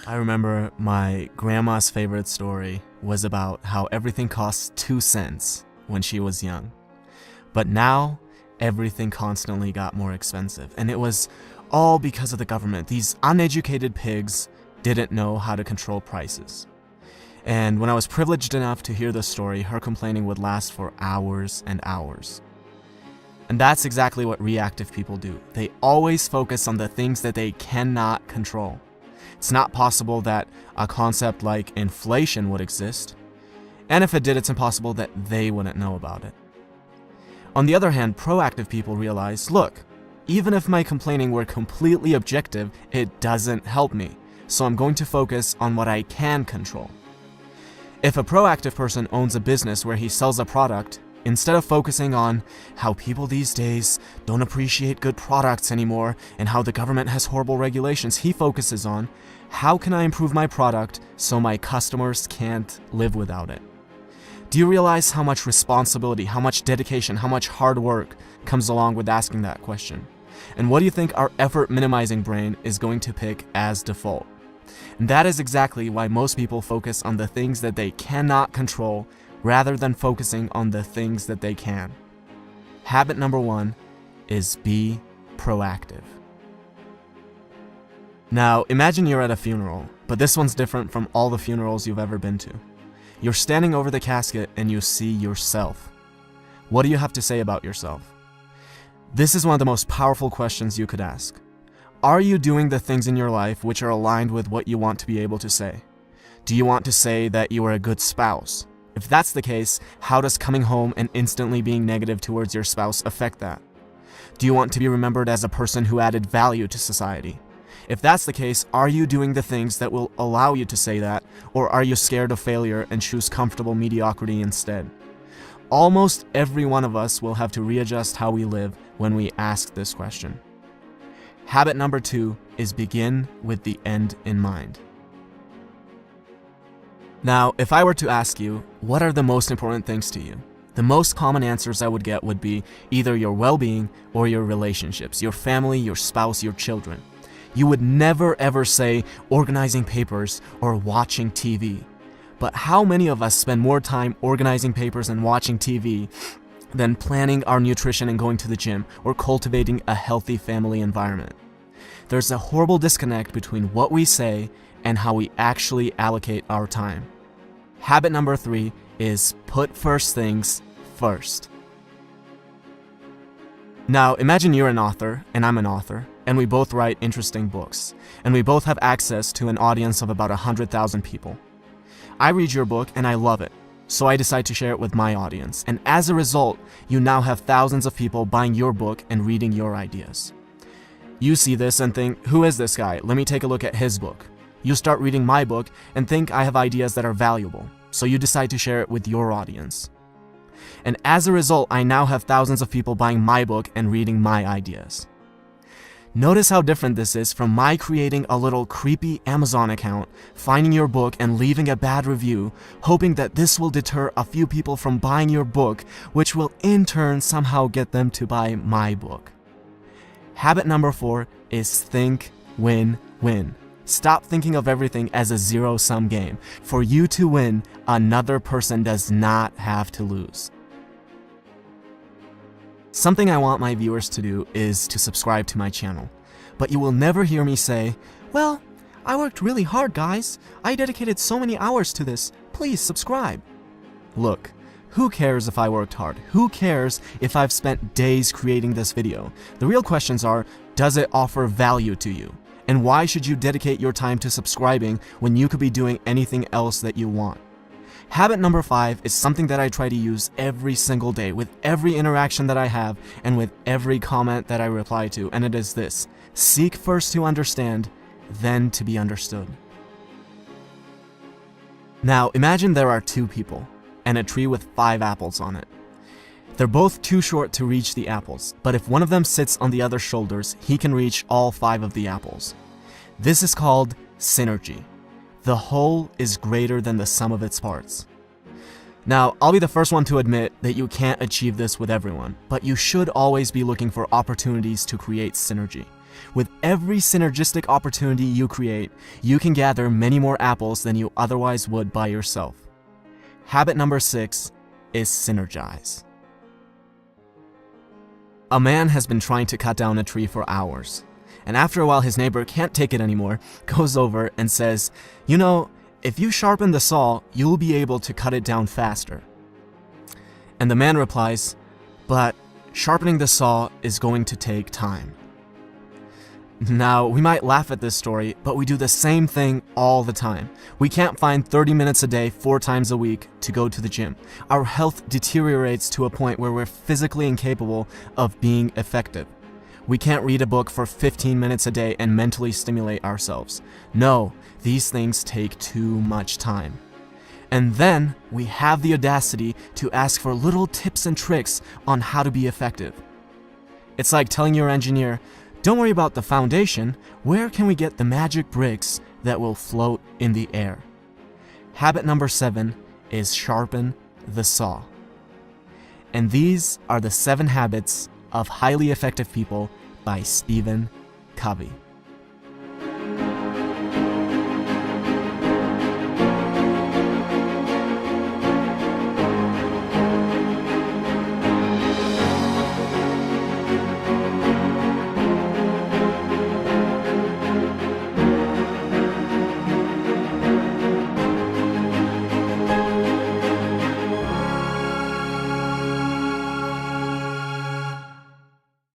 I remember my grandma's favorite story was about how everything costs 2 cents when she was young. But now, everything constantly got more expensive. And it was all because of the government. These uneducated pigs didn't know how to control prices. And when I was privileged enough to hear the story, her complaining would last for hours and hours. And that's exactly what reactive people do. They always focus on the things that they cannot control. It's not possible that a concept like inflation would exist, and if it did, it's impossible that they wouldn't know about it. On the other hand, proactive people realize, look, even if my complaining were completely objective, it doesn't help me, so I'm going to focus on what I can control. If a proactive person owns a business where he sells a product, instead of focusing on how people these days don't appreciate good products anymore and how the government has horrible regulations, he focuses on how can I improve my product so my customers can't live without it. Do you realize how much responsibility, how much dedication, how much hard work comes along with asking that question? And what do you think our effort minimizing brain is going to pick as default? And that is exactly why most people focus on the things that they cannot control rather than focusing on the things that they can. Habit number 1 is be proactive. Now, imagine you're at a funeral, but this one's different from all the funerals you've ever been to. You're standing over the casket and you see yourself. What do you have to say about yourself? This is one of the most powerful questions you could ask. Are you doing the things in your life which are aligned with what you want to be able to say? Do you want to say that you are a good spouse? If that's the case, how does coming home and instantly being negative towards your spouse affect that? Do you want to be remembered as a person who added value to society? If that's the case, are you doing the things that will allow you to say that, or are you scared of failure and choose comfortable mediocrity instead? Almost every one of us will have to readjust how we live when we ask this question. Habit number 2 is begin with the end in mind. Now, if I were to ask you, what are the most important things to you? The most common answers I would get would be either your well-being or your relationships, your family, your spouse, your children. You would never ever say organizing papers or watching TV. But how many of us spend more time organizing papers and watching TV than planning our nutrition and going to the gym or cultivating a healthy family environment? There's a horrible disconnect between what we say and how we actually allocate our time. Habit number 3 is put first things first. Now, imagine you're an author and I'm an author, and we both write interesting books, and we both have access to an audience of about 100,000 people. I read your book and I love it, so I decide to share it with my audience, and as a result, you now have thousands of people buying your book and reading your ideas. You see this and think, who is this guy? Let me take a look at his book. You start reading my book and think I have ideas that are valuable, so you decide to share it with your audience. And as a result, I now have thousands of people buying my book and reading my ideas. Notice how different this is from my creating a little creepy Amazon account, finding your book and leaving a bad review, hoping that this will deter a few people from buying your book, which will in turn somehow get them to buy my book. Habit number 4 is think win-win. Stop thinking of everything as a zero-sum game. For you to win, another person does not have to lose. Something I want my viewers to do is to subscribe to my channel. But you will never hear me say, well, I worked really hard, guys. I dedicated so many hours to this. Please subscribe. Look, who cares if I worked hard? Who cares if I've spent days creating this video? The real questions are, does it offer value to you? And why should you dedicate your time to subscribing when you could be doing anything else that you want? Habit number 5 is something that I try to use every single day with every interaction that I have and with every comment that I reply to, and it is this: seek first to understand, then to be understood. Now, imagine there are 2 people and a tree with 5 apples on it. They're both too short to reach the apples, but if one of them sits on the other's shoulders, he can reach all 5 of the apples. This is called synergy. The whole is greater than the sum of its parts. Now, I'll be the first one to admit that you can't achieve this with everyone, but you should always be looking for opportunities to create synergy. With every synergistic opportunity you create, you can gather many more apples than you otherwise would by yourself. Habit number 6 is synergize. A man has been trying to cut down a tree for hours, and after a while his neighbor can't take it anymore, goes over and says, "You know, if you sharpen the saw, you'll be able to cut it down faster." And the man replies, "But sharpening the saw is going to take time." Now, we might laugh at this story, but we do the same thing all the time. We can't find 30 minutes a day, 4 times a week, to go to the gym. Our health deteriorates to a point where we're physically incapable of being effective. We can't read a book for 15 minutes a day and mentally stimulate ourselves. No, these things take too much time. And then we have the audacity to ask for little tips and tricks on how to be effective. It's like telling your engineer, "Don't worry about the foundation, where can we get the magic bricks that will float in the air?" Habit number 7 is sharpen the saw. And these are the 7 habits of highly effective people by Stephen Covey.